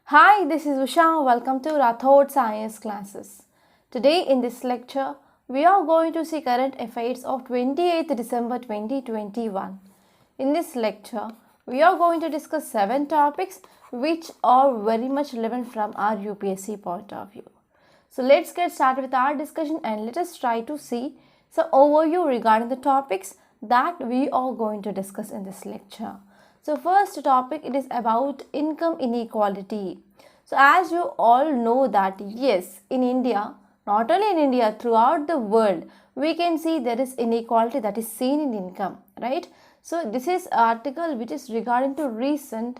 Hi, this is Usha. Welcome to Rathod Science classes. Today in this lecture, we are going to see current affairs of 28th December 2021. In this lecture, we are going to discuss 7 topics which are very much relevant from our UPSC point of view. So let's get started with our discussion and let us try to see some overview regarding the topics that we are going to discuss in this lecture. So first topic, it is about income inequality. So as you all know that yes, in India, not only in India, throughout the world, we can see there is inequality that is seen in income, right? So this is article which is regarding to recent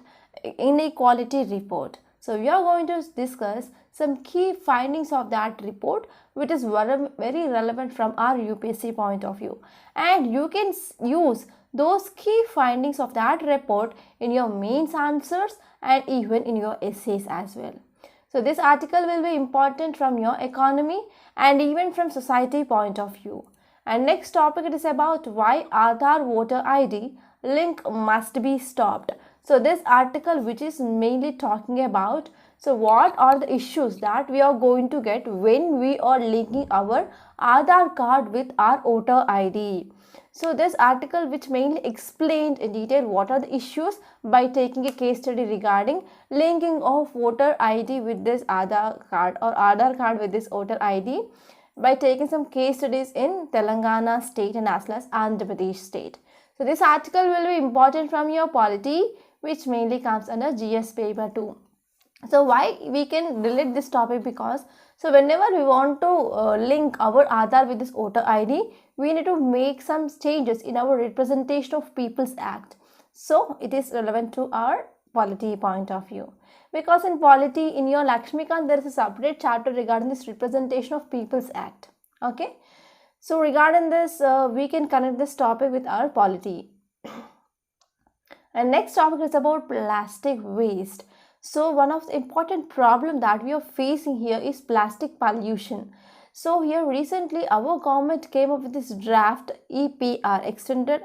inequality report. So we are going to discuss some key findings of that report which is very relevant from our UPSC point of view, and you can use those key findings of that report in your mains answers and even in your essays as well. So this article will be important from your economy and even from society point of view. And next topic, it is about why Aadhaar voter ID link must be stopped. So this article which is mainly talking about what are the issues that we are going to get when we are linking our Aadhaar card with our voter ID. So this article which mainly explained in detail what are the issues by taking a case study regarding linking of voter ID with this Aadhaar card or Aadhaar card with this voter ID by taking some case studies in Telangana state and as well as Andhra Pradesh state. So this article will be important from your polity which mainly comes under GS paper 2. So why we can relate this topic, because whenever we want to link our Aadhaar with this voter ID, we need to make some changes in our representation of people's act. So it is relevant to our polity point of view, because in polity in your Lakshmikant there is a separate chapter regarding this representation of people's act. Okay, so regarding this we can connect this topic with our polity. And next topic is about plastic waste. So one of the important problem that we are facing here is plastic pollution. So here recently our government came up with this draft EPR, extended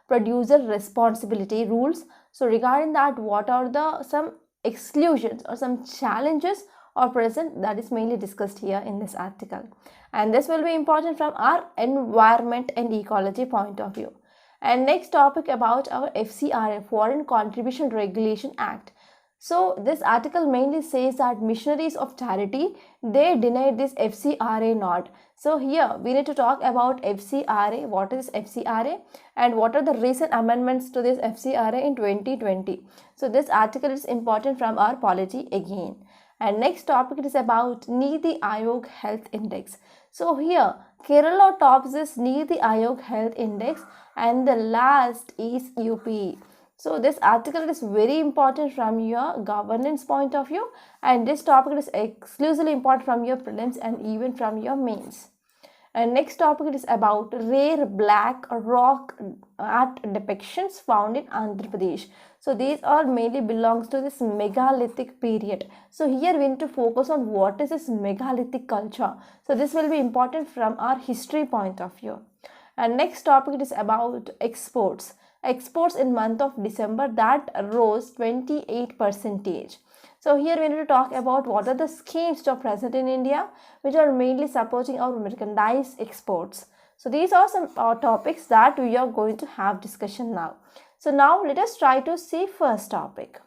producer responsibility rules. So regarding that, what are the some exclusions or some challenges are present, that is mainly discussed here in this article, and this will be important from our environment and ecology point of view. And next topic about our FCRA, Foreign Contribution Regulation Act. So this article mainly says that missionaries of charity, they denied this FCRA nod. So here we need to talk about FCRA, what is FCRA and what are the recent amendments to this FCRA in 2020. So this article is important from our polity again. And next topic, it is about Niti Aayog Health Index. So here Kerala tops this Niti Aayog Health Index and the last is UP. So this article is very important from your governance point of view, and this topic is exclusively important from your prelims and even from your mains. And next topic, it is about rare black rock art depictions found in Andhra Pradesh. So these are mainly belongs to this megalithic period. So here we need to focus on what is this megalithic culture. So this will be important from our history point of view. And next topic, it is about exports. Exports in month of December that rose 28%. So here we need to talk about what are the schemes that are present in India which are mainly supporting our merchandise exports. So these are some topics that we are going to have discussion now. So now let us try to see first topic.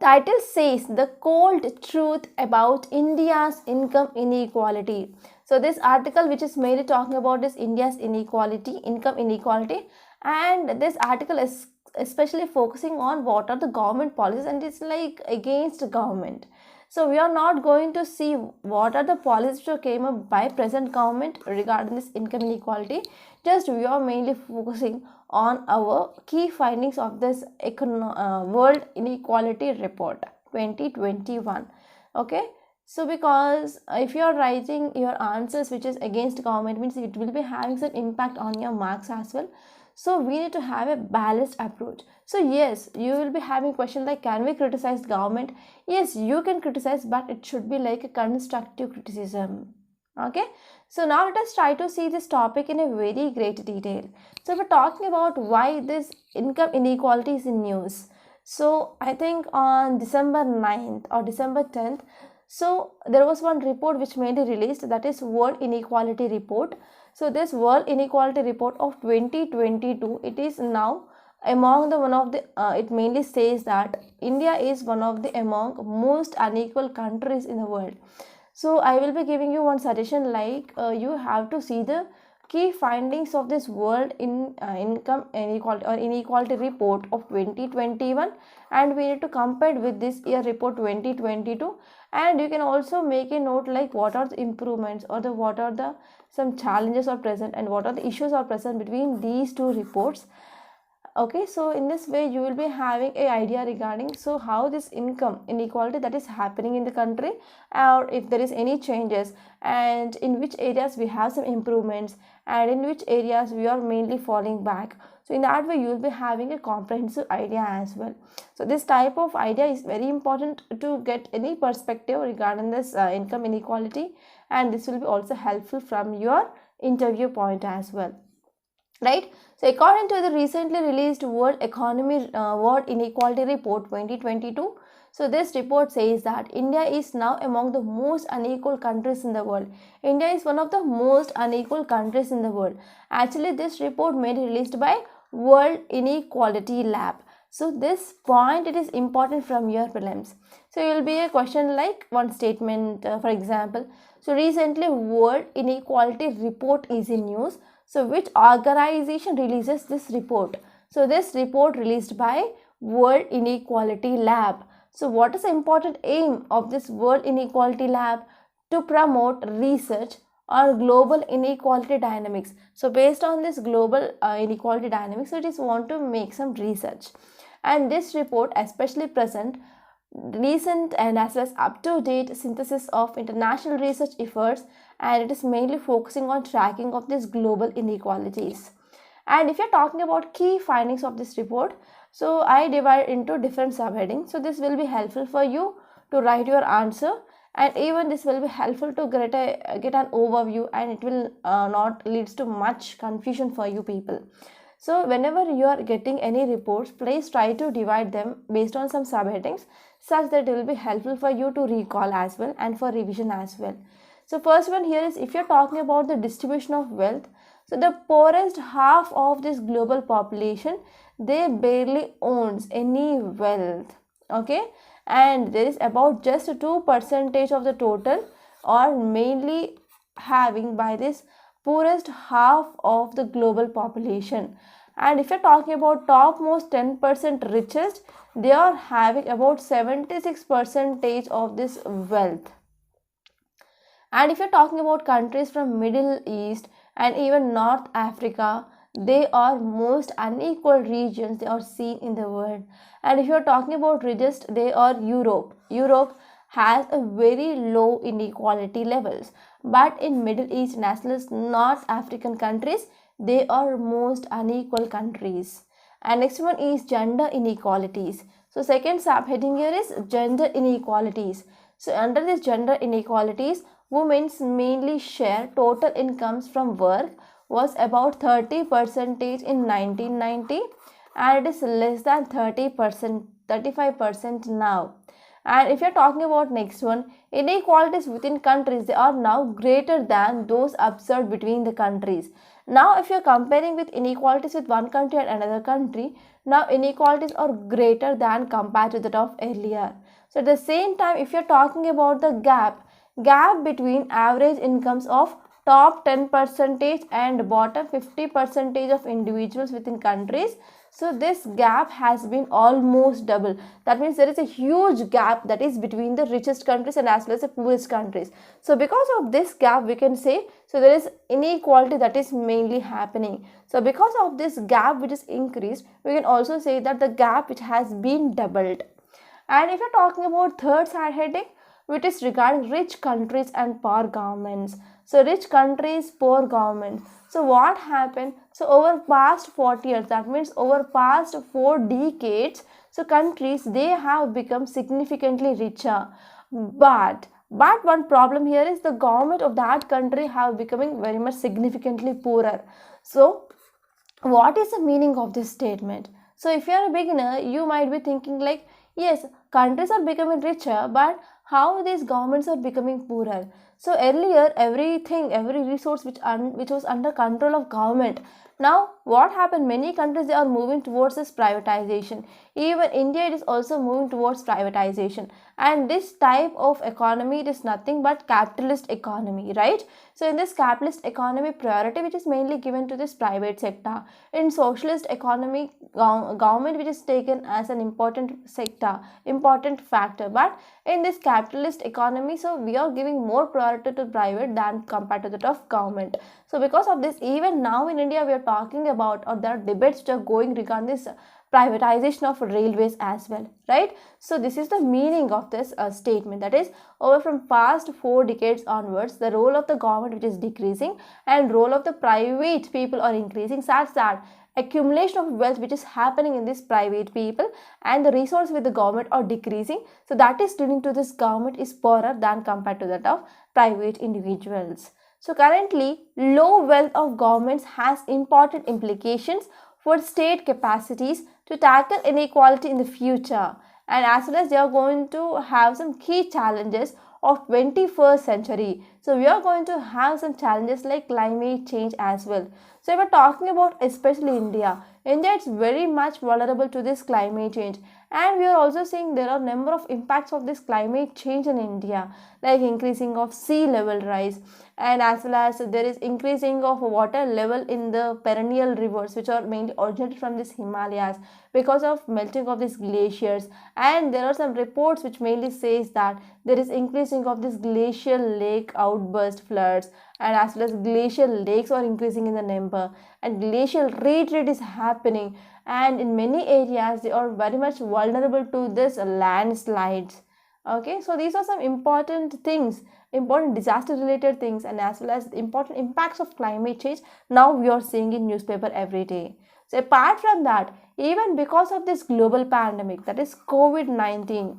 Title says the cold truth about India's income inequality. So this article which is mainly talking about is India's inequality, income inequality, and this article is especially focusing on what are the government policies, and it's like against government. So we are not going to see what are the policies which came up by present government regarding this income inequality. Just we are mainly focusing on our key findings of this World Inequality Report 2021. Okay. So because if you are writing your answers which is against government, means it will be having some impact on your marks as well. So we need to have a balanced approach. So yes, you will be having question like, can we criticize government? Yes, you can criticize, but it should be like a constructive criticism. Okay, so now let us try to see this topic in a very great detail. So we're talking about why this income inequality is in news. So I think on December 9th or December 10th, so there was one report which made it released, that is World Inequality Report. So this World Inequality Report of 2022, it is now among the one of the it mainly says that India is one of the among most unequal countries in the world. So I will be giving you one suggestion, like you have to see the key findings of this world in income inequality or inequality report of 2021, and we need to compare with this year report 2022. And you can also make a note like what are the improvements or the what are the some challenges are present and what are the issues are present between these two reports. Okay, so in this way you will be having a idea regarding so how this income inequality that is happening in the country, or if there is any changes, and in which areas we have some improvements and in which areas we are mainly falling back. So in that way you will be having a comprehensive idea as well. So this type of idea is very important to get any perspective regarding this income inequality, and this will be also helpful from your interview point as well, right? So according to the recently released World Inequality Report 2022, so this report says that India is now among the most unequal countries in the world. India is one of the most unequal countries in the world. Actually, this report made released by World Inequality Lab. So this point, it is important from your prelims. So you will be a question like one statement, for example. So recently World Inequality Report is in news. So which organization releases this report? So this report released by World Inequality Lab. So what is the important aim of this World Inequality Lab? To promote research on global inequality dynamics. So based on this global inequality dynamics, so it is want to make some research. And this report especially present recent and as well as up-to-date synthesis of international research efforts, and it is mainly focusing on tracking of these global inequalities. And if you're talking about key findings of this report, so I divide into different subheadings. So this will be helpful for you to write your answer, and even this will be helpful to get an overview, and it will not leads to much confusion for you people. So whenever you are getting any reports, please try to divide them based on some subheadings, such that it will be helpful for you to recall as well and for revision as well. So first one here is, if you're talking about the distribution of wealth, so the poorest half of this global population, they barely owns any wealth, okay, and there is about just 2% of the total or mainly having by this poorest half of the global population. And if you're talking about topmost 10% richest, they are having about 76% of this wealth. And if you're talking about countries from Middle East and even North Africa, they are most unequal regions they are seen in the world. And if you're talking about richest, they are Europe. Europe has a very low inequality levels, but in Middle East and as well as North African countries, they are most unequal countries. And next one is gender inequalities. So second subheading here is gender inequalities. So under this gender inequalities, women's mainly share total incomes from work was about 30% in 1990, and it is less than 30%, 35% now. And if you're talking about next one, inequalities within countries, they are now greater than those observed between the countries. Now if you're comparing with inequalities with one country and another country, now inequalities are greater than compared to that of earlier. So at the same time, if you're talking about the gap between average incomes of top 10% and bottom 50% of individuals within countries, so this gap has been almost double. That means there is a huge gap that is between the richest countries and as well as the poorest countries. So because of this gap, we can say, so there is inequality that is mainly happening. So because of this gap which is increased, we can also say that the gap which has been doubled. And if you're talking about third side heading, which is regarding rich countries and poor governments. So rich countries, poor governments. So what happened? So over past 40 years, that means over past 4 decades, so countries, they have become significantly richer. But one problem here is the government of that country have becoming very much significantly poorer. So what is the meaning of this statement? So if you are a beginner, you might be thinking like, yes, countries are becoming richer, but how these governments are becoming poorer? So earlier, every resource which was under control of government. Now, what happened? Many countries they are moving towards this privatization. Even India is also moving towards privatization. And this type of economy, it is nothing but capitalist economy, right? So in this capitalist economy, priority which is mainly given to this private sector. In socialist economy, government which is taken as an important sector, important factor. But in this capitalist economy, so we are giving more priority to private than compared to that of government. So because of this, even now in India, we are talking about, or there are debates which are going regarding this privatization of railways as well, right? So this is the meaning of this statement, that is, over from past 4 decades onwards, the role of the government which is decreasing and role of the private people are increasing, such that accumulation of wealth which is happening in this private people and the resource with the government are decreasing. So that is leading to this government is poorer than compared to that of private individuals. So currently, low wealth of governments has important implications for state capacities to tackle inequality in the future, and as well as they are going to have some key challenges of 21st century. So we are going to have some challenges like climate change as well. So we're talking about especially India is very much vulnerable to this climate change, and we are also seeing there are number of impacts of this climate change in India, like increasing of sea level rise, and as well as there is increasing of water level in the perennial rivers which are mainly originated from this Himalayas because of melting of these glaciers. And there are some reports which mainly says that there is increasing of this glacial lake outburst floods, and as well as glacial lakes are increasing in the number, and glacial retreat is happening, and in many areas they are very much vulnerable to this landslides. Okay, so these are some important things, important disaster related things, and as well as important impacts of climate change now we are seeing in newspaper every day. So apart from that, even because of this global pandemic, that is COVID-19,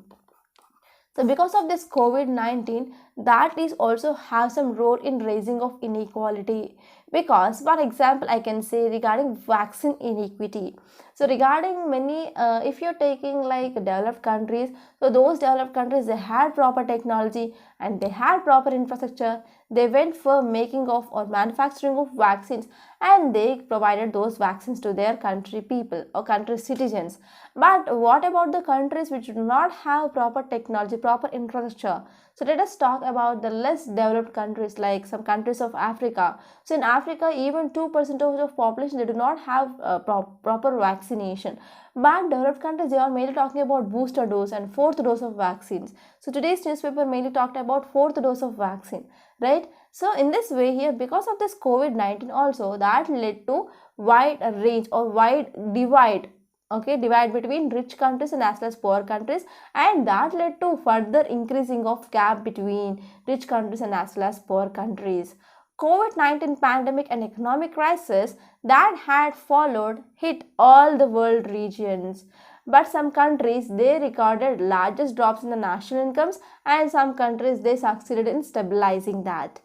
so because of this COVID-19, that is also have some role in raising of inequality. Because for example, I can say regarding vaccine inequity. So regarding many, if you're taking like developed countries, so those developed countries, they had proper technology and they had proper infrastructure. They went for making of or manufacturing of vaccines, and they provided those vaccines to their country people or country citizens. But what about the countries which do not have proper technology, proper infrastructure? So let us talk about the less developed countries like some countries of Africa. So in Africa, even 2% of population, they do not have proper vaccination. But developed countries, they are mainly talking about booster dose and fourth dose of vaccines. So today's newspaper mainly talked about fourth dose of vaccine, right? So in this way here, because of this COVID-19 also, that led to wide range or wide divide, okay, divide between rich countries and as well as poor countries, and that led to further increasing of gap between rich countries and as well as poor countries. COVID-19 pandemic and economic crisis that had followed hit all the world regions, but some countries they recorded largest drops in the national incomes, and some countries they succeeded in stabilizing that.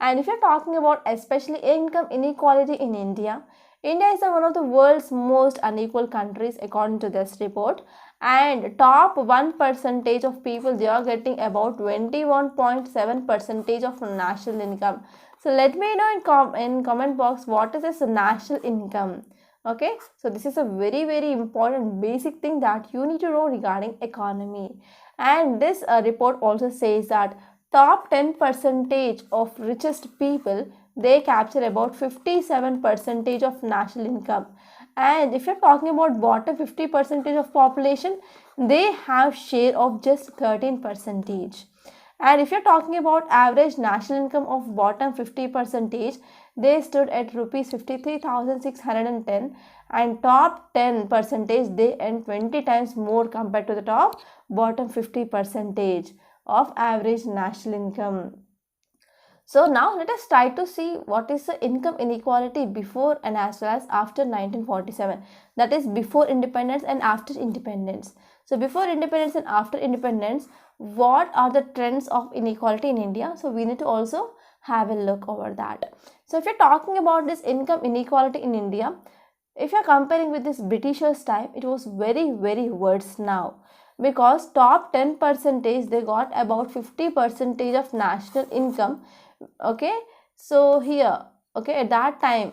And if you're talking about especially income inequality in India, India is one of the world's most unequal countries according to this report, and top 1% of people they are getting about 21.7% of national income. So let me know in comment box what is this national income. Okay, so this is a very important basic thing that you need to know regarding economy. And this report also says that top 10% of richest people they capture about 57% of national income, and if you're talking about bottom 50% of population, they have share of just 13%. And if you're talking about average national income of bottom 50%, they stood at rupees 53,610, and top 10% they earn 20 times more compared to the top bottom 50% of average national income. So now let us try to see what is the income inequality before and as well as after 1947. That is before independence and after independence. So before independence and after independence, what are the trends of inequality in India? So we need to also have a look over that. So if you're talking about this income inequality in India, If you're comparing with this Britishers time, it was very worse now, because top 10 percentage they got about 50 percentage of national income. Okay, so here, okay, at that time,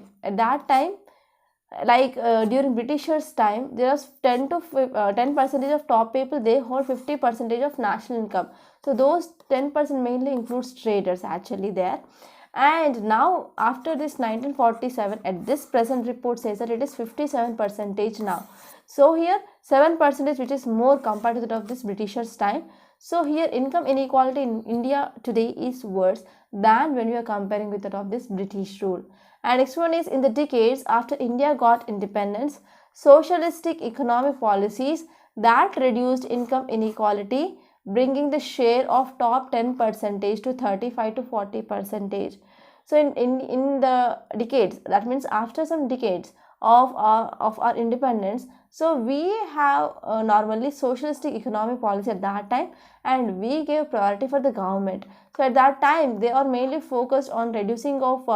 like during Britishers time, there was 10 percentage of top people, they hold 50 percentage of national income. So those 10% mainly includes traders actually there. And now after this 1947, at this present report says that it is 57 percentage now. So here 7 percentage, which is more compared to that of this Britishers time. So here income inequality in India today is worse than when we are comparing with that of this British rule. And next one is, in the decades after India got independence, socialistic economic policies that reduced income inequality, bringing the share of top 10 percentage to 35 to 40 percentage. So in the decades, that means after some decades of our independence, so we have normally socialistic economic policy at that time, and we gave priority for the government. So at that time they are mainly focused on reducing of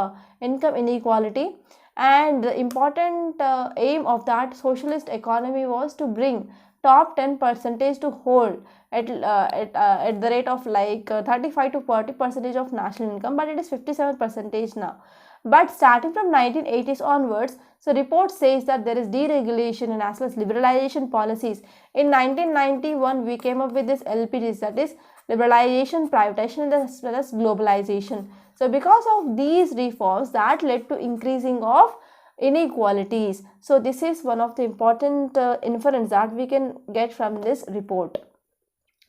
income inequality, and the important aim of that socialist economy was to bring top 10 percentage to hold at the rate of like 35 to 40 percentage of national income, but it is 57 percentage now. But starting from 1980s onwards, so report says that there is deregulation and as well as liberalization policies. In 1991 we came up with this LPGs, that is liberalization, privatization as well as globalization. So because of these reforms, that led to increasing of inequalities. So this is one of the important inference that we can get from this report,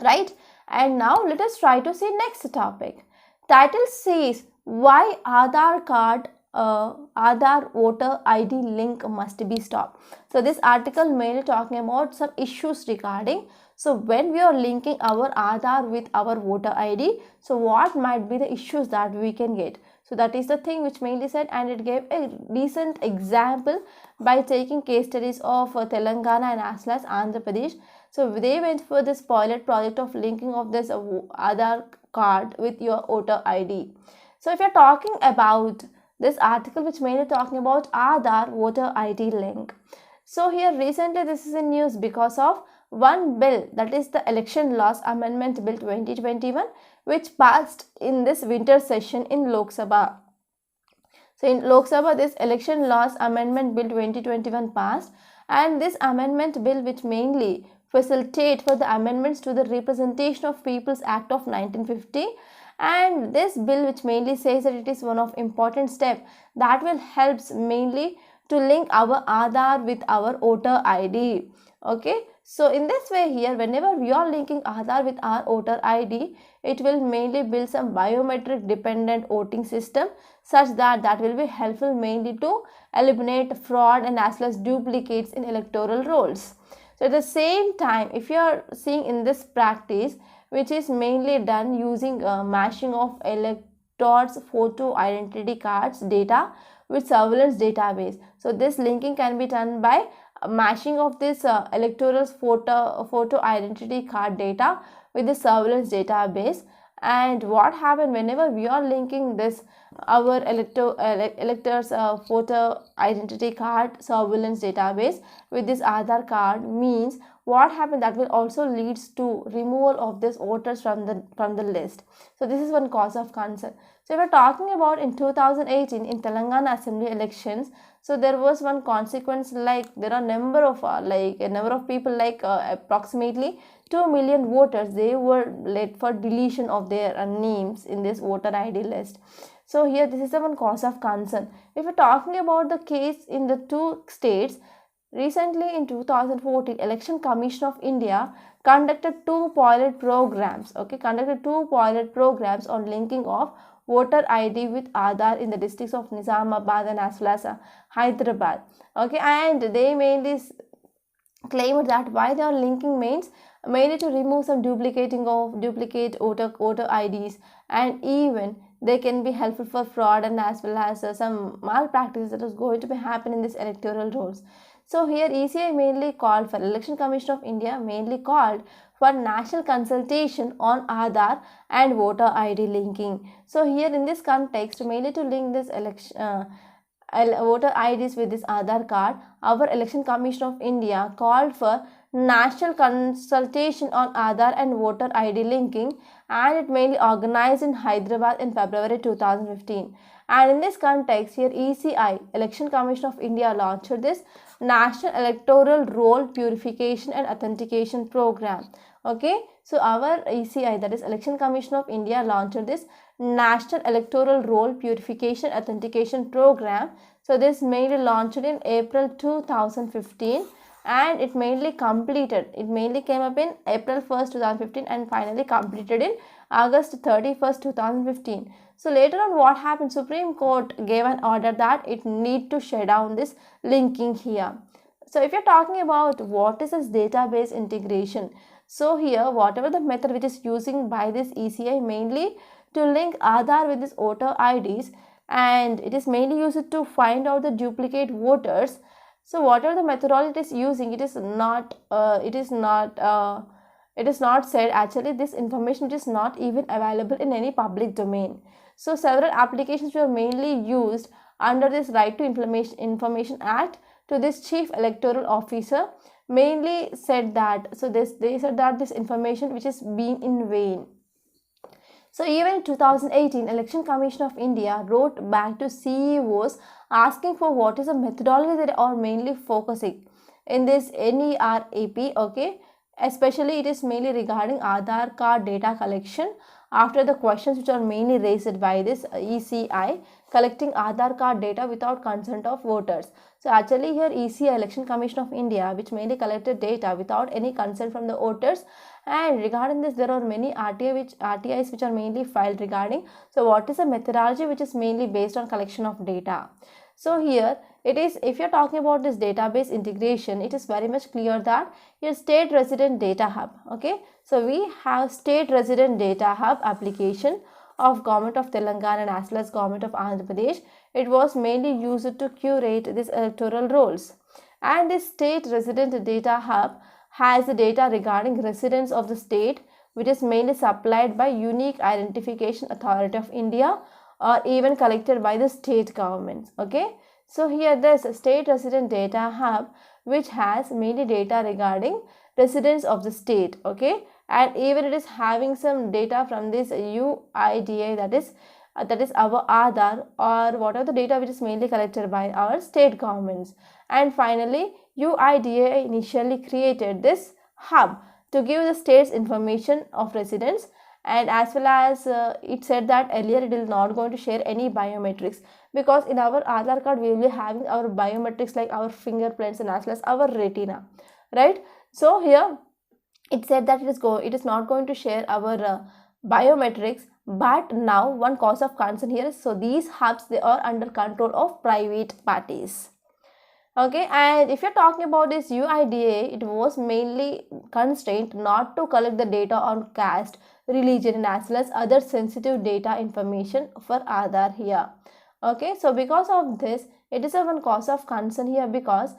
right? And now let us try to see next topic. Title says, why Aadhaar card, Aadhaar voter ID link must be stopped. So this article mainly talking about some issues regarding, so when we are linking our Aadhaar with our voter ID, so what might be the issues that we can get. So that is the thing which mainly said, and it gave a decent example by taking case studies of Telangana and as well as Andhra Pradesh. So they went for this pilot project of linking of this Aadhaar card with your voter ID. So if you're talking about this article which mainly talking about Aadhaar voter ID link. So here recently this is in news because of one bill, that is the Election Laws Amendment Bill 2021, which passed in this winter session in Lok Sabha. So in Lok Sabha, this Election Laws Amendment Bill 2021 passed, and this amendment bill which mainly facilitate for the amendments to the Representation of People's Act of 1950, and this bill which mainly says that it is one of important step that will helps mainly to link our Aadhaar with our voter ID. Okay, so in this way here, whenever we are linking Aadhaar with our voter ID, it will mainly build some biometric dependent voting system, such that will be helpful mainly to eliminate fraud and as well as duplicates in electoral rolls. So at the same time, if you are seeing in this practice, which is mainly done using mashing of electors' photo identity cards data with surveillance database. So this linking can be done by mashing of this electoral photo identity card data with the surveillance database. And what happened whenever we are linking this our electors photo identity card surveillance database with this Aadhaar card means what happened, that will also leads to removal of these voters from the list. So this is one cause of concern. So we're talking about in 2018 in Telangana assembly elections, so there was one consequence, like there are number of people like approximately 2 million voters, they were led for deletion of their names in this voter ID list. So here this is the one cause of concern. If we're talking about the case in the two states, recently in 2014, Election Commission of India conducted two pilot programs on linking of voter ID with Aadhaar in the districts of Nizamabad and as well as Hyderabad. Okay, and they mainly claimed that why they are linking means mainly to remove some duplicate voter IDs, and even they can be helpful for fraud and as well as some malpractice that is going to be happen in this electoral rolls. So here ECI mainly called for, Election Commission of India mainly called for national consultation on Aadhaar and voter ID linking. So here in this context, mainly to link this voter IDs with this Aadhaar card, our Election Commission of India called for national consultation on Aadhaar and voter ID linking, and it mainly organized in Hyderabad in February 2015. And in this context, here ECI, Election Commission of India, launched this National Electoral Roll Purification and Authentication Program. Okay, so our ECI, that is Election Commission of India, launched this National Electoral Roll Purification Authentication Program. So this mainly launched in April 2015, and it mainly came up in April 1st 2015 and finally completed in August 31st 2015. So later on, what happened? Supreme Court gave an order that it need to shut down this linking here. So if you're talking about what is this database integration, so here whatever the method which is using by this ECI mainly to link Aadhaar with this voter IDs, and it is mainly used to find out the duplicate voters. So whatever the methodology it is using, it is not said. Actually, this information is not even available in any public domain. So several applications were mainly used under this Right to Information Act to this Chief Electoral Officer mainly said that, so they said that this information which is being in vain. So even in 2018, Election Commission of India wrote back to CEOs asking for what is the methodology that are mainly focusing in this NERAP, okay. Especially it is mainly regarding Aadhaar card data collection after the questions which are mainly raised by this ECI, collecting Aadhaar card data without consent of voters. So actually here ECI, Election Commission of India, which mainly collected data without any consent from the voters, and regarding this there are many RTIs which are mainly filed regarding. So what is the methodology which is mainly based on collection of data? So here it is, if you're talking about this database integration, it is very much clear that your state resident data hub, okay. So we have state resident data hub application of Government of Telangana and as well as Government of Andhra Pradesh. It was mainly used to curate these electoral rolls, and this state resident data hub has the data regarding residents of the state, which is mainly supplied by Unique Identification Authority of India or even collected by the state governments, okay. So here there's a state resident data hub which has mainly data regarding residents of the state, okay, and even it is having some data from this UIDA, that is our Aadhaar, or whatever the data which is mainly collected by our state governments. And finally, UIDA initially created this hub to give the states information of residents, and as well as it said that earlier it is not going to share any biometrics, because in our Aadhaar card we will be having our biometrics like our fingerprints and as well as our retina, right? So here it said that it is not going to share our biometrics, but now one cause of concern here is, so these hubs, they are under control of private parties, okay. And if you're talking about this UIDA, it was mainly constrained not to collect the data on caste, religion and as well as other sensitive data information for Aadhaar here, okay. So because of this, it is a one cause of concern here, because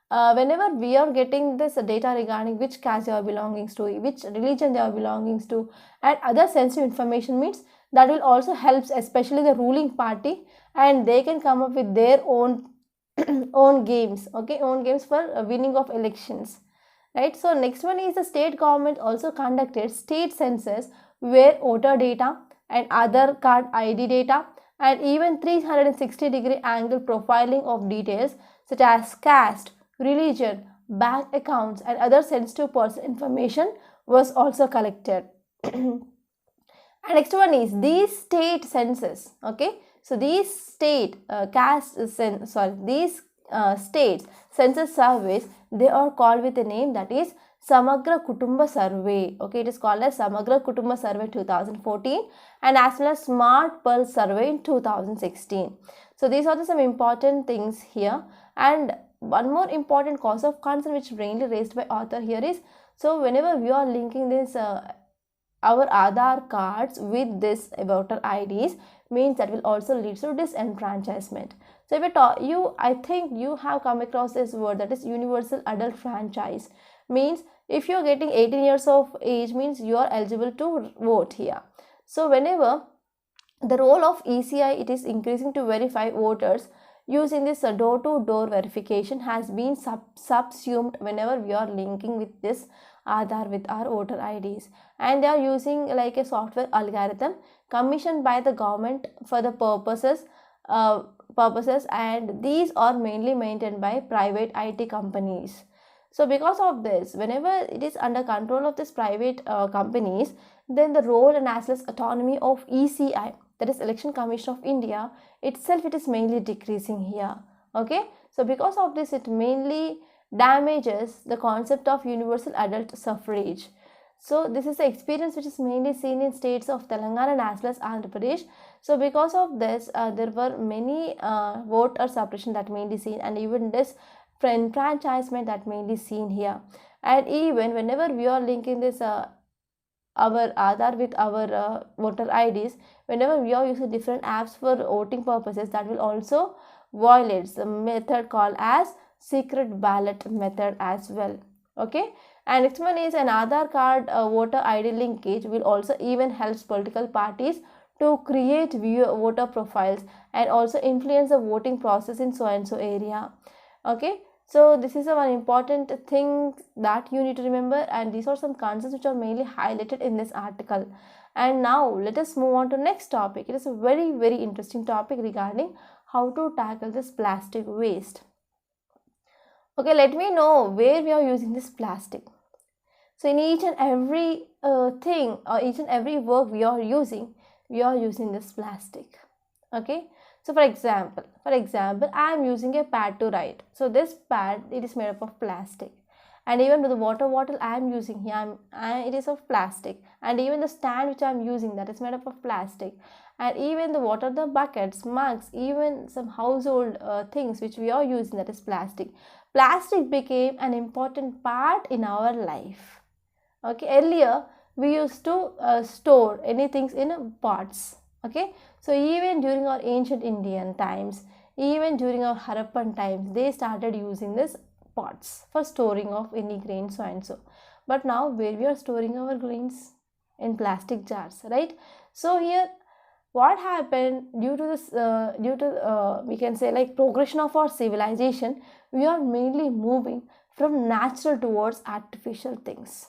whenever we are getting this data regarding which caste they are belonging to, which religion they are belonging to, and other sensitive information, means that will also help especially the ruling party, and they can come up with their own own games, okay, own games for winning of elections, right? So next one is the state government also conducted state census where voter data and Aadhaar card ID data and even 360-degree angle profiling of details such as caste, religion, bank accounts and other sensitive personal information was also collected. And next one is these state census, okay. So these state states census surveys, they are called with a name that is Samagra Kutumba Survey, okay. It is called as Samagra Kutumba Survey 2014 and as well as Smart Pearl Survey in 2016. So these are some important things here. And one more important cause of concern which mainly raised by author here is, so whenever we are linking this our Aadhaar cards with this voter IDs, means that will also lead to disenfranchisement. So if I think you have come across this word, that is universal adult franchise, means if you are getting 18 years of age, means you are eligible to vote here. So whenever the role of ECI, it is increasing to verify voters using this door-to-door verification has been subsumed whenever we are linking with this Aadhaar with our voter IDs, and they are using like a software algorithm commissioned by the government for the purposes, and these are mainly maintained by private IT companies. So because of this, whenever it is under control of this private companies, then the role and as well as autonomy of ECI, that is Election Commission of India itself, it is mainly decreasing here. Okay, so because of this, it mainly damages the concept of universal adult suffrage. So this is the experience which is mainly seen in states of Telangana and as well as Andhra Pradesh. So because of this, there were many voter suppression that mainly seen, and even this enfranchisement that mainly seen here. And even whenever we are linking this our Aadhaar with our voter IDs, whenever we are using different apps for voting purposes, that will also violate the method called as secret ballot method as well. Okay, and next one is an Aadhaar card voter ID linkage will also even helps political parties to create voter profiles and also influence the voting process in so and so area. Okay, so this is one important thing that you need to remember, and these are some concepts which are mainly highlighted in this article. And now let us move on to next topic. It is a very interesting topic regarding how to tackle this plastic waste. Okay, let me know where we are using this plastic. So in each and every thing or each and every work we are using this plastic. Okay, so for example, I am using a pad to write. So this pad, it is made up of plastic, and even the water bottle I am using here, it is of plastic, and even the stand which I am using, that is made up of plastic, and even the buckets, mugs, even some household things which we are using, that is plastic. Plastic became an important part in our life. Okay, earlier we used to store anything in pots. Okay, so even during our ancient Indian times, even during our Harappan times, they started using this pots for storing of any grain, so and so. But now where we are storing our grains? In plastic jars, right? So here what happened due to this we can say like progression of our civilization, we are mainly moving from natural towards artificial things,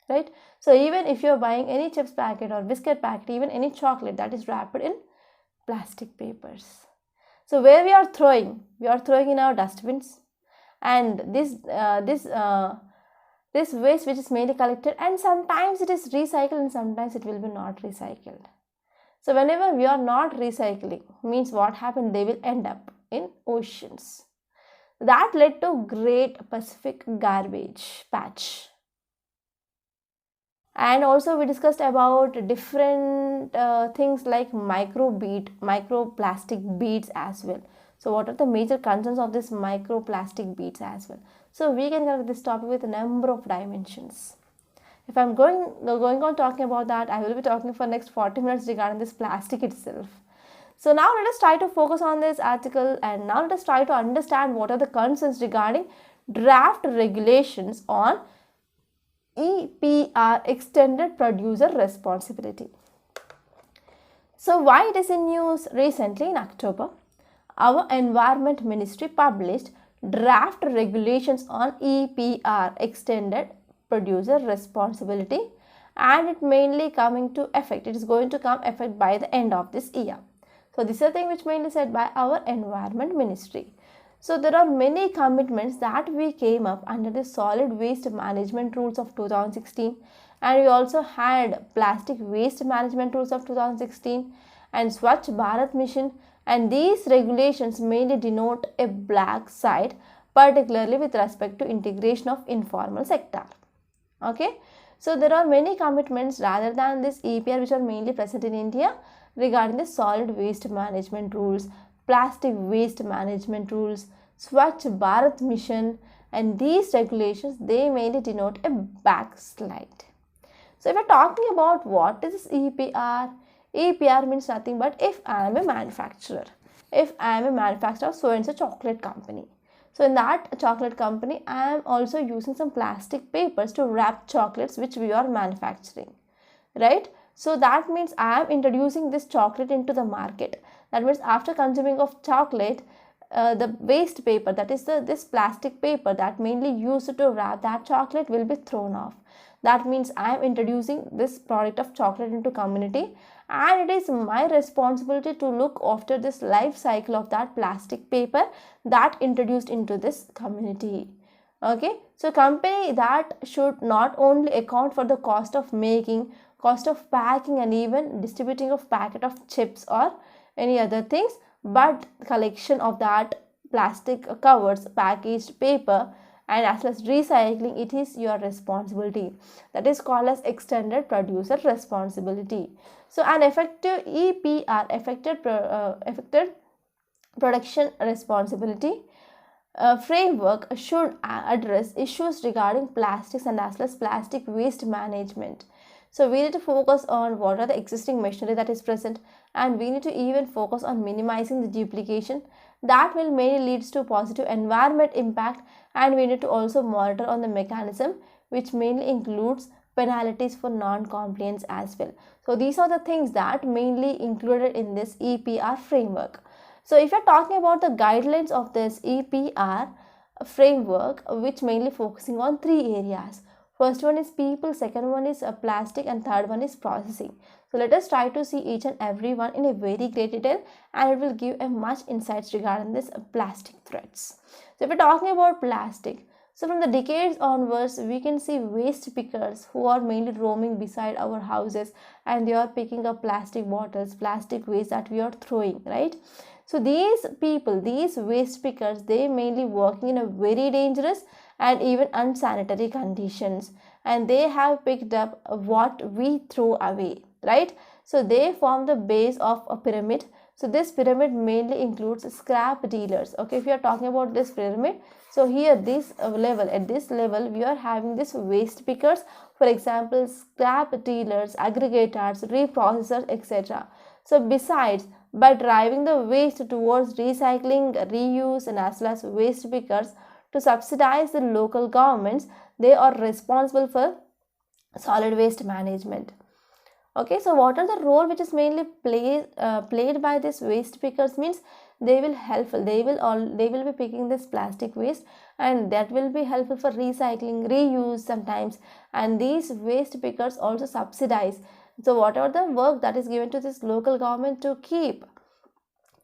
right? So even if you're buying any chips packet or biscuit packet, even any chocolate, that is wrapped in plastic papers. So where we are throwing in our dustbins, and this waste which is mainly collected, and sometimes it is recycled and sometimes it will be not recycled. So whenever we are not recycling, means what happened, they will end up in oceans. That led to Great Pacific Garbage Patch. And also we discussed about different things like microplastic beads as well. So what are the major concerns of this microplastic beads as well? So we can cover this topic with a number of dimensions. If I'm going on talking about that, I will be talking for next 40 minutes regarding this plastic itself. So now let us try to focus on this article, and now let us try to understand what are the concerns regarding draft regulations on EPR, Extended Producer Responsibility. So why it is in news? Recently in October, our Environment Ministry published draft regulations on EPR, Extended Producer Responsibility, and it mainly coming to effect. It is going to come effect by the end of this year. So this is a thing which mainly said by our Environment Ministry. So there are many commitments that we came up under the Solid Waste Management Rules of 2016, and we also had Plastic Waste Management Rules of 2016 and Swachh Bharat Mission, and these regulations mainly denote a black side, particularly with respect to integration of informal sector. Okay, so there are many commitments rather than this EPR which are mainly present in India regarding the Solid Waste Management Rules, Plastic Waste Management Rules, Swachh Bharat Mission, and these regulations, they mainly denote a backslide. So if we're talking about what is this EPR, EPR means nothing but if I am a manufacturer. If I am a manufacturer of so and so chocolate company. So in that chocolate company, I am also using some plastic papers to wrap chocolates which we are manufacturing, right? So that means I am introducing this chocolate into the market. That means after consuming of chocolate, the waste paper, that is this plastic paper that mainly used to wrap that chocolate, will be thrown off. That means I am introducing this product of chocolate into community, and it is my responsibility to look after this life cycle of that plastic paper that introduced into this community. Okay, so company that should not only account for the cost of making, cost of packing, and even distributing of packet of chips or any other things, but collection of that plastic covers, packaged paper, and as well as recycling, it is your responsibility. That is called as extended producer responsibility. So an effective EPR, effective production responsibility framework should address issues regarding plastics and as well as plastic waste management. So we need to focus on what are the existing machinery that is present, and we need to even focus on minimizing the duplication. That will mainly leads to positive environment impact, and we need to also monitor on the mechanism, which mainly includes penalties for non-compliance as well. So these are the things that mainly included in this EPR framework. So if you're talking about the guidelines of this EPR framework, which mainly focusing on three areas. First one is people, second one is plastic, and third one is processing. So let us try to see each and every one in a very great detail, and it will give a much insights regarding this plastic threats. So if we're talking about plastic, so from the decades onwards, we can see waste pickers who are mainly roaming beside our houses, and they are picking up plastic bottles, plastic waste that we are throwing, right? So these people, these waste pickers, they mainly working in a very dangerous and even unsanitary conditions, and they have picked up what we throw away, right? So they form the base of a pyramid. So this pyramid mainly includes scrap dealers. Okay, if you are talking about this pyramid, so here this level, at this level we are having this waste pickers, for example scrap dealers, aggregators, reprocessors, etc. So besides, by driving the waste towards recycling, reuse, and as well as waste pickers to subsidize the local governments, they are responsible for solid waste management. Okay, so what are the role which is mainly played by this waste pickers means they will helpful, they will be picking this plastic waste, and that will be helpful for recycling, reuse sometimes, and these waste pickers also subsidize. So whatever the work that is given to this local government to keep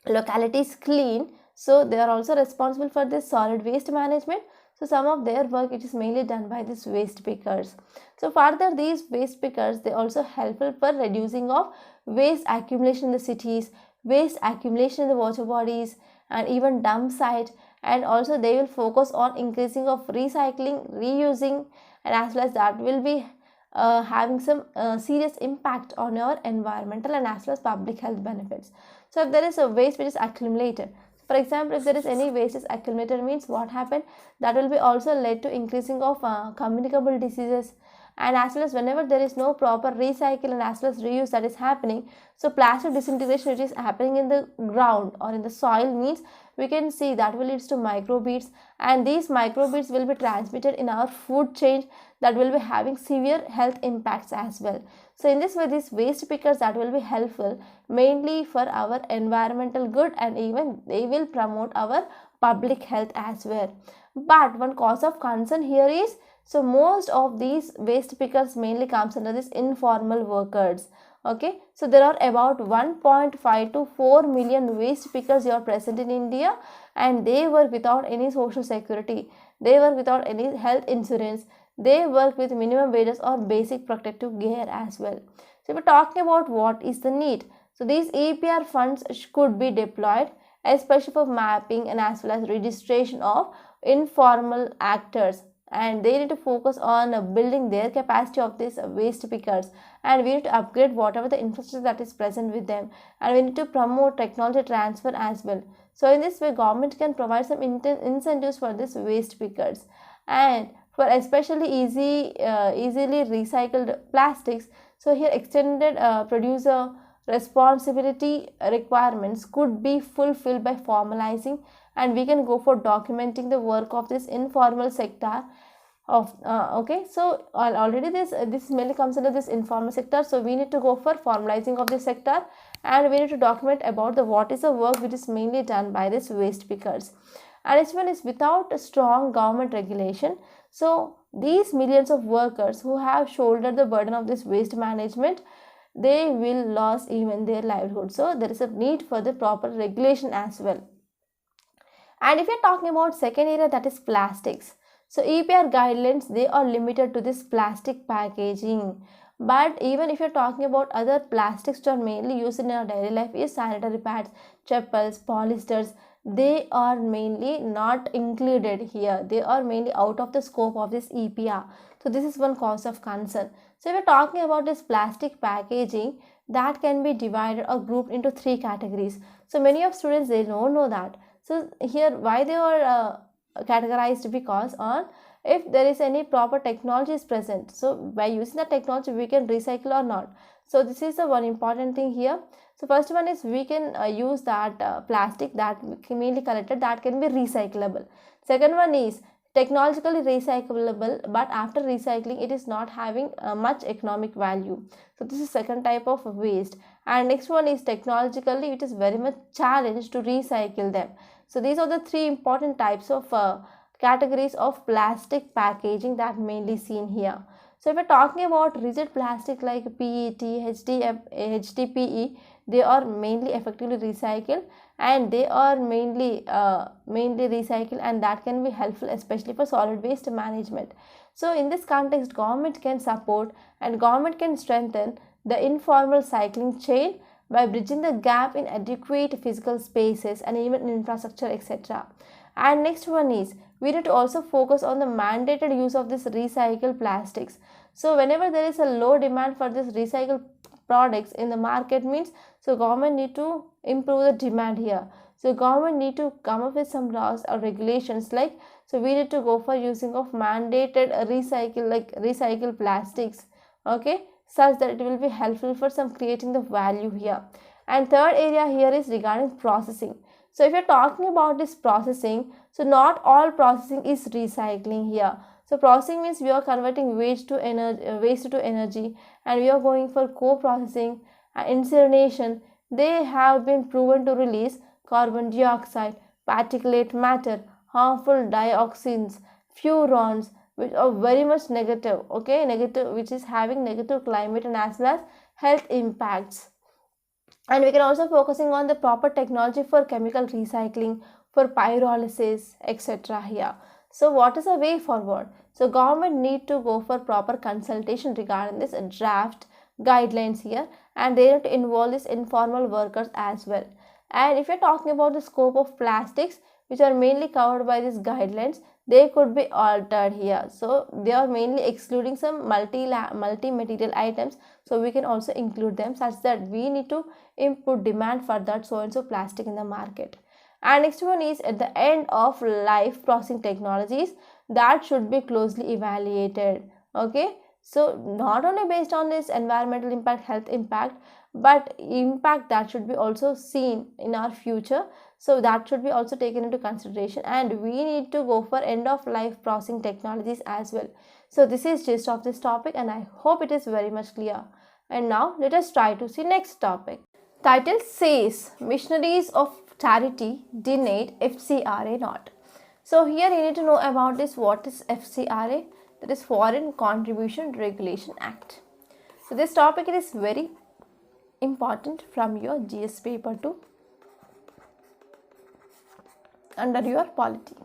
localities clean, so they are also responsible for this solid waste management. So some of their work, it is mainly done by these waste pickers. So further, these waste pickers, they also helpful for reducing of waste accumulation in the cities, waste accumulation in the water bodies, and even dump site. And also they will focus on increasing of recycling, reusing, and as well as that will be having some serious impact on your environmental and as well as public health benefits. So if there is a waste which is accumulated, for example, if there is any waste is accumulated, means what happened, that will be also led to increasing of communicable diseases, and as well as whenever there is no proper recycle and as well as reuse that is happening, so plastic disintegration which is happening in the ground or in the soil means we can see that will leads to microbeads, and these microbeads will be transmitted in our food chain, that will be having severe health impacts as well. So in this way, these waste pickers that will be helpful mainly for our environmental good, and even they will promote our public health as well. But one cause of concern here is, so most of these waste pickers mainly comes under this informal workers. Okay, so there are about 1.5 to 4 million waste pickers are present in India, and they work without any social security, they work without any health insurance, they work with minimum wages or basic protective gear as well. So we're talking about what is the need. So these EPR funds could be deployed especially for mapping and as well as registration of informal actors, and they need to focus on building their capacity of these waste pickers, and we need to upgrade whatever the infrastructure that is present with them, and we need to promote technology transfer as well. So in this way, government can provide some incentives for these waste pickers, and for especially easily recycled plastics, so here extended producer responsibility requirements could be fulfilled by formalizing, and we can go for documenting the work of this informal sector of okay, so already this mainly comes under this informal sector, so we need to go for formalizing of this sector, and we need to document about the what is the work which is mainly done by this waste pickers. And next one is without a strong government regulation, so these millions of workers who have shouldered the burden of this waste management, they will lose even their livelihood. So there is a need for the proper regulation as well. And if you're talking about second area, that is plastics. So EPR guidelines, they are limited to this plastic packaging. But even if you're talking about other plastics that are mainly used in our daily life, is sanitary pads, chappals, polyesters, they are mainly not included here. They are mainly out of the scope of this EPR. So this is one cause of concern. So if we're talking about this plastic packaging, that can be divided or grouped into three categories. So many of students, they don't know that. So here why they are categorized, because on if there is any proper technology is present, so by using the technology we can recycle or not. So this is the one important thing here. So first one is we can use that plastic that mainly collected, that can be recyclable. Second one is technologically recyclable, but after recycling it is not having much economic value. So this is second type of waste. And next one is technologically it is very much challenged to recycle them. So these are the three important types of categories of plastic packaging that mainly seen here. So if we're talking about rigid plastic like PET, HDPE, they are mainly effectively recycled, and they are mainly recycled, and that can be helpful especially for solid waste management. So in this context, government can support and government can strengthen the informal cycling chain by bridging the gap in adequate physical spaces and even infrastructure, etc. And next one is we need to also focus on the mandated use of this recycled plastics. So whenever there is a low demand for this recycled products in the market, means so government need to improve the demand here. So government need to come up with some laws or regulations, like so we need to go for using of mandated recycled plastics, okay, such that it will be helpful for some creating the value here. And third area here is regarding processing. So if you're talking about this processing, so not all processing is recycling here. So processing means we are converting waste to energy, and we are going for co-processing and incineration. They have been proven to release carbon dioxide, particulate matter, harmful dioxins, furans, which are very much negative, okay, negative, which is having negative climate and as well as health impacts. And we can also focusing on the proper technology for chemical recycling, for pyrolysis, etc. here. So what is the way forward? So government need to go for proper consultation regarding this draft guidelines here, and they need to involve this informal workers as well. And if you're talking about the scope of plastics which are mainly covered by these guidelines, they could be altered here. So they are mainly excluding some multi-material items, so we can also include them, such that we need to input demand for that so and so plastic in the market. And next one is at the end of life processing technologies that should be closely evaluated, okay. So not only based on this environmental impact, health impact, but impact that should be also seen in our future, so that should be also taken into consideration, and we need to go for end of life processing technologies as well. So this is gist of this topic, and I hope it is very much clear. And now let us try to see next topic. Title says missionaries of charity denied FCRA not. So here you need to know about this, what is FCRA, that is Foreign Contribution Regulation Act. So this topic is very important from your GS paper 2 under your polity.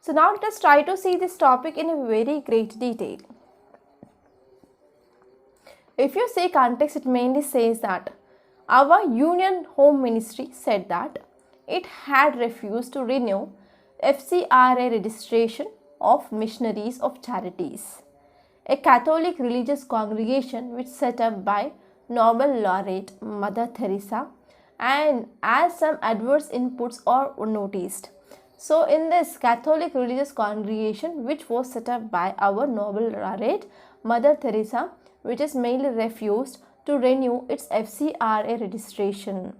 So now let us try to see this topic in a very great detail. If you see context, it mainly says that our Union Home Ministry said that it had refused to renew FCRA registration of missionaries of charities, a Catholic religious congregation which set up by Nobel laureate Mother Teresa, and as some adverse inputs are noticed. So in this Catholic religious congregation which was set up by our Nobel laureate Mother Teresa, which is mainly refused to renew its FCRA registration.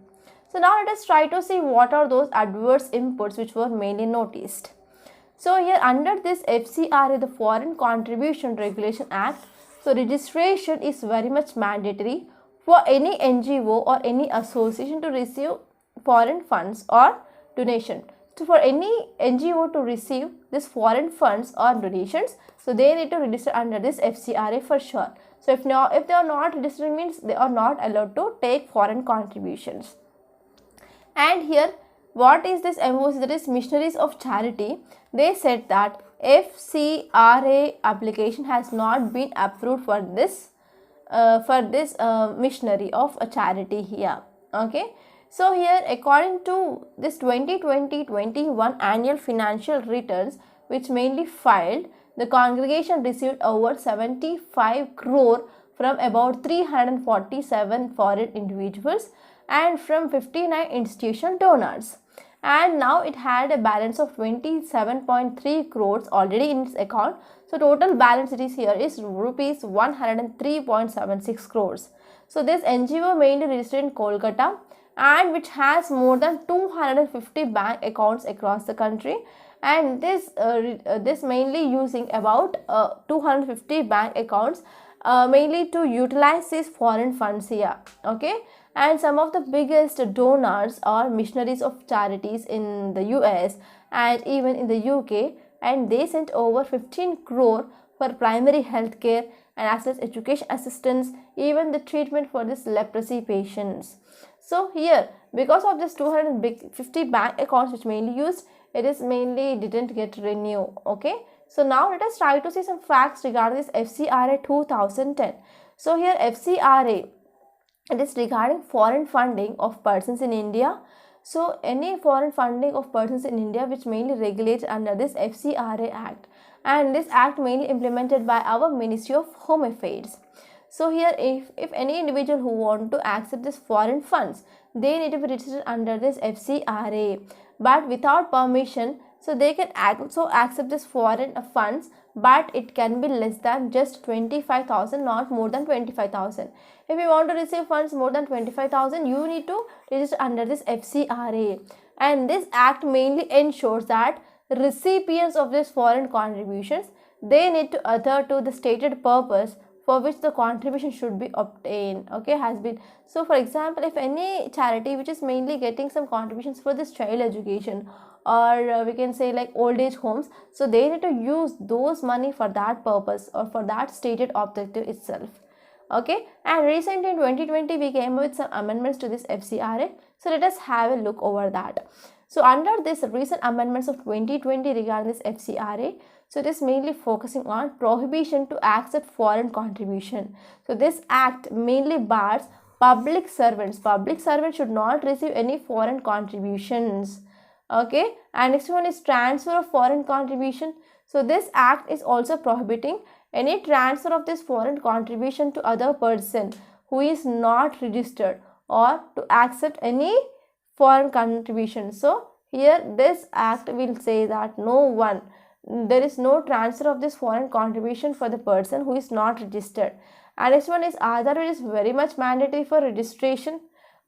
So now let us try to see what are those adverse inputs which were mainly noticed. So here under this FCRA, the Foreign Contribution Regulation Act, so registration is very much mandatory for any NGO or any association to receive foreign funds or donation. So for any NGO to receive this foreign funds or donations, so they need to register under this FCRA for sure. So if they are not registered, means they are not allowed to take foreign contributions. And here, what is this MOC? That is Missionaries of Charity. They said that FCRA application has not been approved for this missionary of a charity here. Okay. So here, according to this 2020-21 annual financial returns, which mainly filed, the congregation received over 75 crore from about 347 foreign individuals and from 59 institutional donors. And now it had a balance of 27.3 crores already in its account. So total balance it is here is rupees 103.76 crores. So this NGO mainly registered in Kolkata and which has more than 250 bank accounts across the country, and this mainly using about 250 bank accounts mainly to utilize these foreign funds here. Okay. And some of the biggest donors are missionaries of charities in the US and even in the UK, and they sent over 15 crore for primary health care and as well as education assistance, even the treatment for this leprosy patients. So here, because of this 250 bank accounts which mainly used, it is mainly didn't get renewed. Okay. So now let us try to see some facts regarding this FCRA 2010. So here FCRA, it is regarding foreign funding of persons in India. So any foreign funding of persons in India which mainly regulates under this FCRA Act, and this act mainly implemented by our Ministry of Home Affairs. So here if any individual who want to accept this foreign funds, they need to be registered under this FCRA, but without permission, so they can also accept this foreign funds, but it can be less than just 25,000, not more than 25,000. If you want to receive funds more than 25,000, you need to register under this FCRA. And this act mainly ensures that recipients of these foreign contributions, they need to adhere to the stated purpose for which the contribution should be obtained. Okay, has been. So for example, if any charity which is mainly getting some contributions for this child education, or we can say like old age homes, so they need to use those money for that purpose or for that stated objective itself. Okay, and recently in 2020 we came with some amendments to this FCRA. So let us have a look over that. So under this recent amendments of 2020 regarding this FCRA, so it is mainly focusing on prohibition to accept foreign contribution. So this act mainly bars public servants. Public servants should not receive any foreign contributions. Okay, and next one is transfer of foreign contribution. So this act is also prohibiting any transfer of this foreign contribution to other person who is not registered or to accept any foreign contribution. So here this act will say that there is no transfer of this foreign contribution for the person who is not registered. And next one is Aadhaar, which is very much mandatory for registration.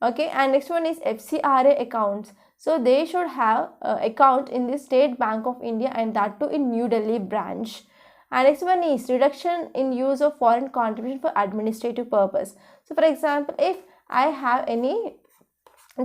Okay, and next one is FCRA accounts. So they should have account in the State Bank of India, and that too in New Delhi branch. And next one is reduction in use of foreign contribution for administrative purpose. So for example, if I have any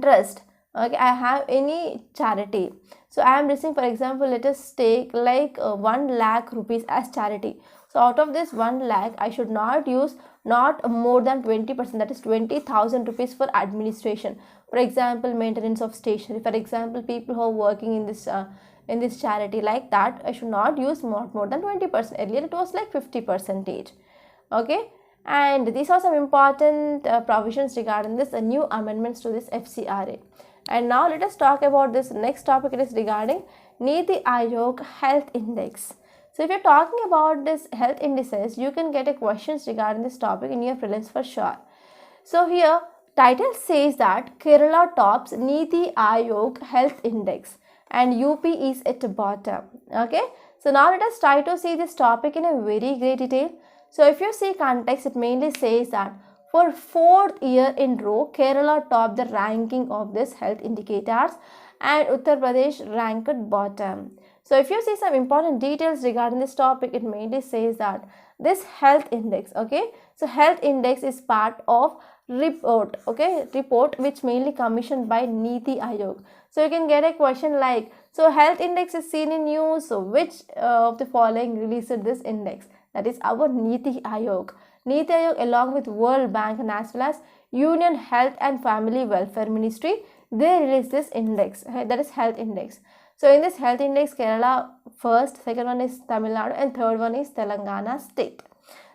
trust, okay, I have any charity, so I am receiving, for example, let us take like 1 lakh rupees as charity. So out of this 1 lakh, I should not use not more than 20%, that is 20,000 rupees for administration. For example, maintenance of stationery. For example, people who are working in this charity, like that, I should not use more than 20%. Earlier it was like 50%. Okay, and these are some important provisions regarding this new amendments to this FCRA. And now let us talk about this next topic. It is regarding Niti Aayog Health Index. So if you're talking about this health indices, you can get a questions regarding this topic in your prelims for sure. So here title says that Kerala tops Niti Aayog Health Index and UP is at the bottom. Okay, so now let us try to see this topic in a very great detail. So if you see context, it mainly says that for 4th year in row, Kerala topped the ranking of this health indicators and Uttar Pradesh ranked bottom. So if you see some important details regarding this topic, it mainly says that this health index, okay, so health index is part of report, okay, report which mainly commissioned by Niti Aayog. So you can get a question like, so health index is seen in news, so which of the following released this index? That is our Niti Aayog. Niti Aayog along with World Bank and as well as Union Health and Family Welfare Ministry, they released this index, that is health index. So in this health index, Kerala first, second one is Tamil Nadu and third one is Telangana state.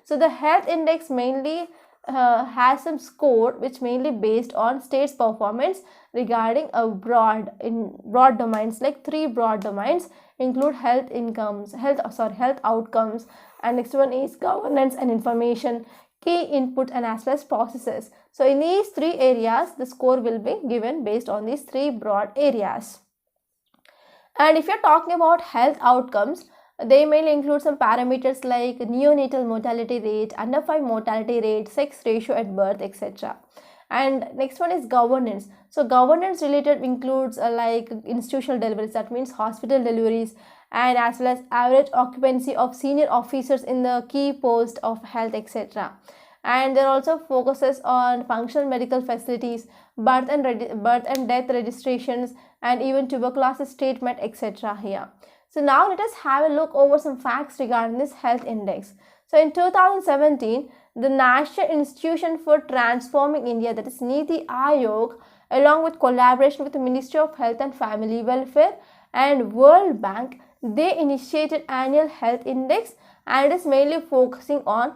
So the health index mainly has some score which mainly based on states performance regarding a broad domains, like three broad domains include health outcomes, and next one is governance and information, key input and as well as processes. So in these three areas the score will be given based on these three broad areas. And if you're talking about health outcomes, they mainly include some parameters like neonatal mortality rate, under 5 mortality rate, sex ratio at birth, etc. And next one is governance. So governance related includes like institutional deliveries, that means hospital deliveries, and as well as average occupancy of senior officers in the key post of health, etc. And there also focuses on functional medical facilities, birth and death registrations, and even tuberculosis treatment, etc. here. So now let us have a look over some facts regarding this health index. So in 2017, the National Institution for Transforming India, that is Niti Aayog, along with collaboration with the Ministry of Health and Family Welfare and World Bank, they initiated annual health index, and it is mainly focusing on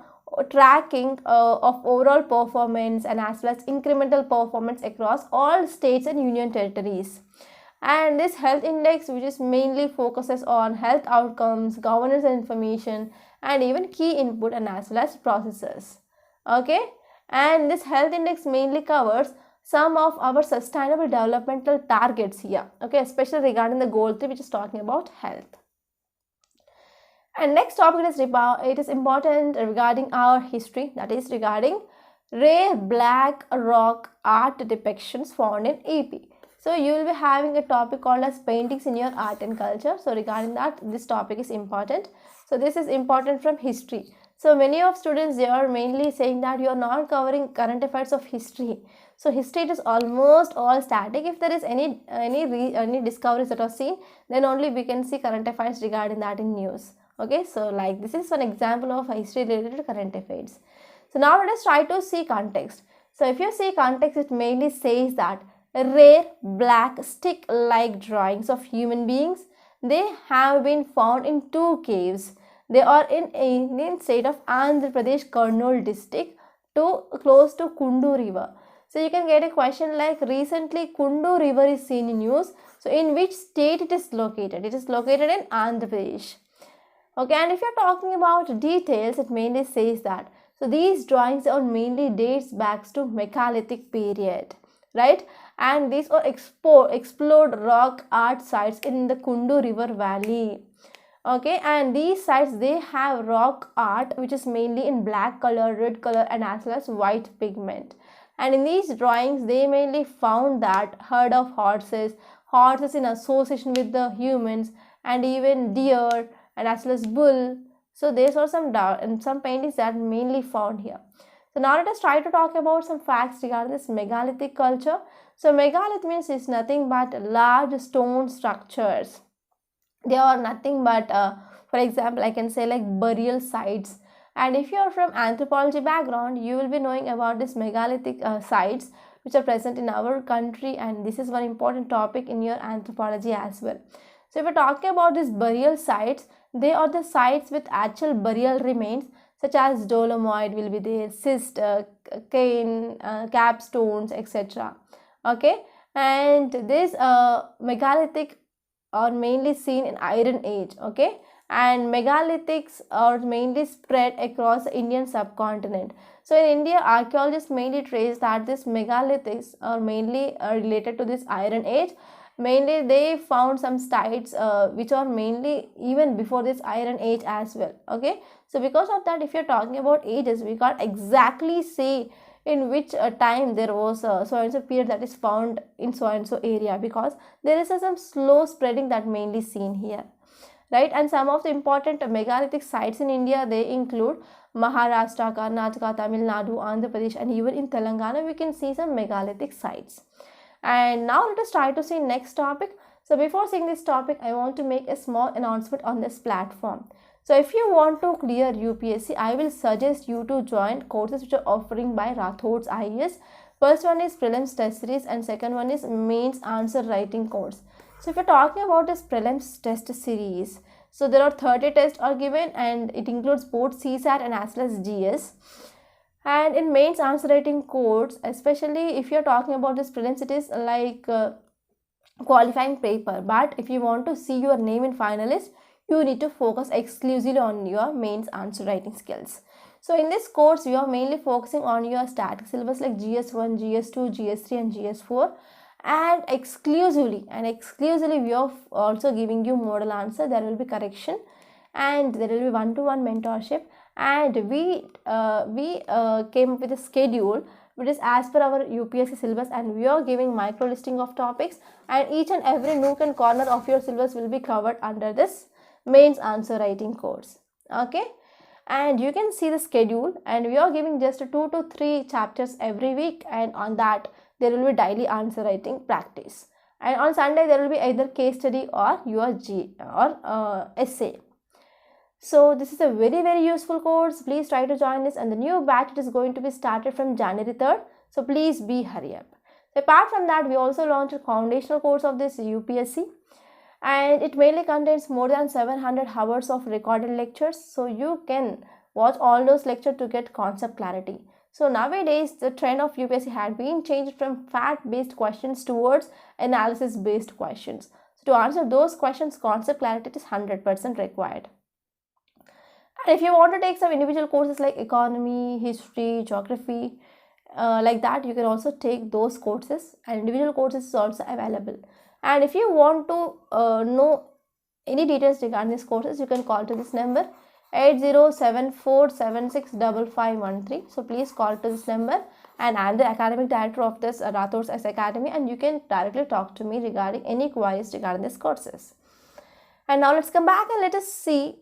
tracking of overall performance and as well as incremental performance across all states and union territories. And this health index, which is mainly focuses on health outcomes, governance and information, and even key input and as well as processes. Okay, and this health index mainly covers some of our sustainable developmental targets here, okay, especially regarding the goal 3, which is talking about health. And next topic is it is important regarding our history, that is regarding rare black rock art depictions found in AP. So you will be having a topic called as paintings in your art and culture. So regarding that, this topic is important. So this is important from history. So many of students, they are mainly saying that you are not covering current affairs of history. So history is almost all static. If there is any discoveries that are seen, then only we can see current affairs regarding that in news. Okay, so like this is one example of history related to current affairs. So now let us try to see context. So if you see context, it mainly says that rare black stick-like drawings of human beings, they have been found in 2 caves. They are in Indian state of Andhra Pradesh, Kurnool district, close to Kundu river. So you can get a question like, recently Kundu river is seen in news. So in which state it is located? It is located in Andhra Pradesh. Okay, and if you're talking about details, it mainly says that, so these drawings are mainly dates back to Megalithic period, right? And these are explored rock art sites in the Kundu river valley. Okay, and these sites, they have rock art which is mainly in black color, red color, and as well as white pigment. And in these drawings, they mainly found that herd of horses in association with the humans, and even deer and as well as bull. So these are some paintings that are mainly found here. So now let us try to talk about some facts regarding this megalithic culture. So megalith means is nothing but large stone structures. They are nothing but for example, I can say like burial sites. And if you are from anthropology background, you will be knowing about this megalithic sites which are present in our country, and this is one important topic in your anthropology as well. So if we're talking about these burial sites, they are the sites with actual burial remains such as dolomite will be there, schist, cane, capstones, etc. Okay, and this megalithic are mainly seen in Iron Age. Okay, and megalithics are mainly spread across the Indian subcontinent. So in India, archaeologists mainly trace that these megalithics are mainly related to this Iron Age. Mainly they found some sites which are mainly even before this Iron Age as well. Okay, so because of that, if you're talking about ages, we can't exactly say in which time there was a so and so period that is found in so and so area, because there is some slow spreading that mainly seen here. right? And some of the important megalithic sites in India, they include Maharashtra, Karnataka, Tamil Nadu, Andhra Pradesh, and even in Telangana we can see some megalithic sites. And now let us try to see next topic. So before seeing this topic, I want to make a small announcement on this platform. So if you want to clear UPSC, I will suggest you to join courses which are offering by Rathod's IAS. First one is prelims test series and second one is mains answer writing course. So if you're talking about this prelims test series, so there are 30 tests are given and it includes both CSAT and as well as GS. And in mains answer writing course, especially if you're talking about this prelims, it is like qualifying paper. But if you want to see your name in finalist, you need to focus exclusively on your mains answer writing skills. So in this course, we are mainly focusing on your static syllabus like GS1, GS2, GS3 and GS4. And exclusively we are also giving you model answer. There will be correction and there will be one-to-one mentorship. And we came up with a schedule which is as per our UPSC syllabus, and we are giving micro listing of topics, and each and every nook and corner of your syllabus will be covered under this mains answer writing course. Okay, and you can see the schedule, and we are giving just 2 to 3 chapters every week, and on that there will be daily answer writing practice, and on Sunday there will be either case study or your essay. So this is a very useful course. Please try to join this, and the new batch is going to be started from January 3rd. So please be hurry up. So apart from that, we also launched a foundational course of this UPSC, and it mainly contains more than 700 hours of recorded lectures. So you can watch all those lectures to get concept clarity. So nowadays the trend of UPSC had been changed from fact-based questions towards analysis-based questions. So to answer those questions, concept clarity is 100% required. And if you want to take some individual courses like economy, history, geography, like that, you can also take those courses, and individual courses is also available. And if you want to know any details regarding these courses, you can call to this number 8074765513. So please call to this number, and I am the academic director of this Rathod's IAS Academy, and you can directly talk to me regarding any queries regarding these courses. And now let's come back and let us see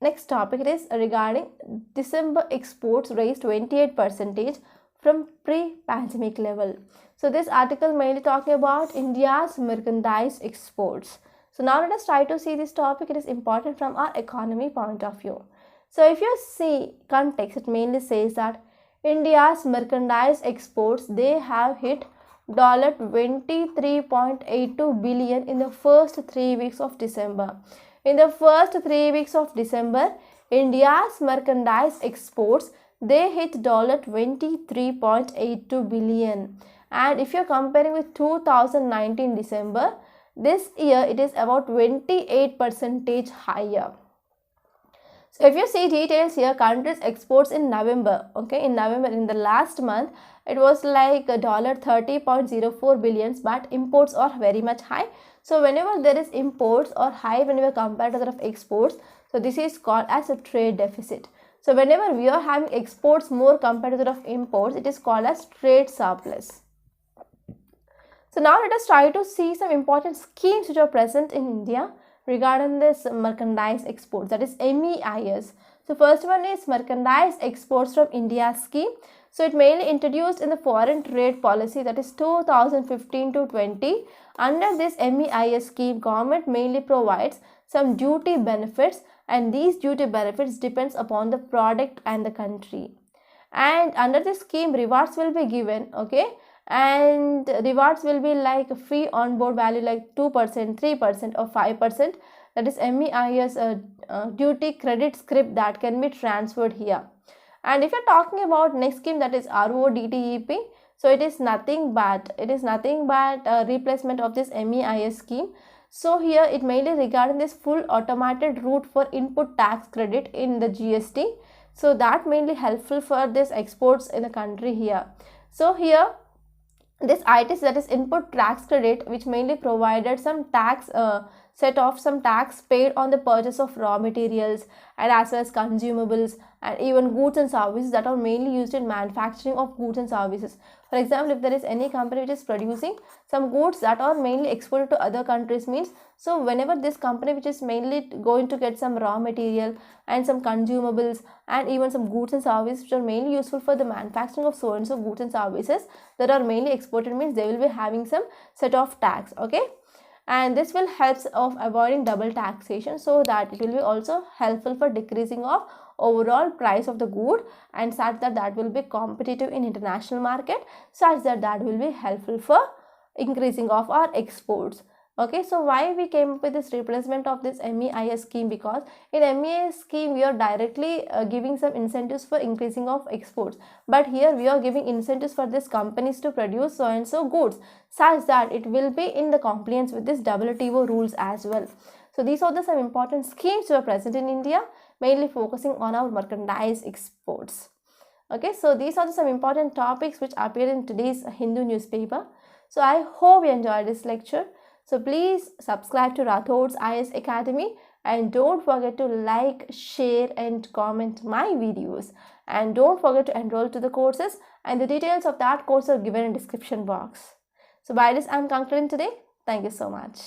next topic. It is regarding December exports raised 28% from pre-pandemic level. So this article mainly talking about India's merchandise exports. So now let us try to see this topic. It is important from our economy point of view. So if you see context, it mainly says that India's merchandise exports, they have hit $23.82 billion in the first 3 weeks of December. In the first 3 weeks of December, India's merchandise exports, they hit $23.82 billion. And if you're comparing with 2019 December, this year it is about 28% higher. So if you see details here, countries exports in November, okay, in the last month, it was like $30.04 billion, but imports are very much high. So whenever there is imports or high whenever compared to that of exports, so this is called as a trade deficit. So whenever we are having exports more compared to that of imports, it is called as trade surplus. So now let us try to see some important schemes which are present in India regarding this merchandise exports, that is MEIS. So first one is merchandise exports from India scheme. So it mainly introduced in the foreign trade policy, that is 2015 to 20. Under this MEIS scheme, government mainly provides some duty benefits, and these duty benefits depends upon the product and the country. And under this scheme, rewards will be given, okay, and rewards will be like free onboard value like 2%, 3% or 5%. That is MEIS duty credit script that can be transferred here. And if you're talking about next scheme, that is RODTEP, so it is nothing but a replacement of this MEIS scheme. So here it mainly regarding this full automated route for input tax credit in the GST. So that mainly helpful for this exports in the country here. So here this ITC, that is input tax credit, which mainly provided some tax set off some tax paid on the purchase of raw materials and as well as consumables and even goods and services that are mainly used in manufacturing of goods and services. For example, if there is any company which is producing some goods that are mainly exported to other countries, means so whenever this company which is mainly going to get some raw material and some consumables and even some goods and services which are mainly useful for the manufacturing of so and so goods and services that are mainly exported, means they will be having some set off tax. Okay, and this will help of avoiding double taxation, so that it will be also helpful for decreasing of overall price of the good and such that that will be competitive in international market, such that that will be helpful for increasing of our exports. Okay, so why we came up with this replacement of this MEIS scheme? Because in MEIS scheme we are directly giving some incentives for increasing of exports, but here we are giving incentives for these companies to produce so and so goods such that it will be in the compliance with this WTO rules as well. So these are the some important schemes that are present in India, mainly focusing on our merchandise exports. Okay, so these are some important topics which appear in today's Hindu newspaper. So I hope you enjoyed this lecture. So please subscribe to Rathod's IAS Academy and don't forget to like, share and comment my videos. And don't forget to enroll to the courses, and the details of that course are given in description box. So by this I am concluding today. Thank you so much.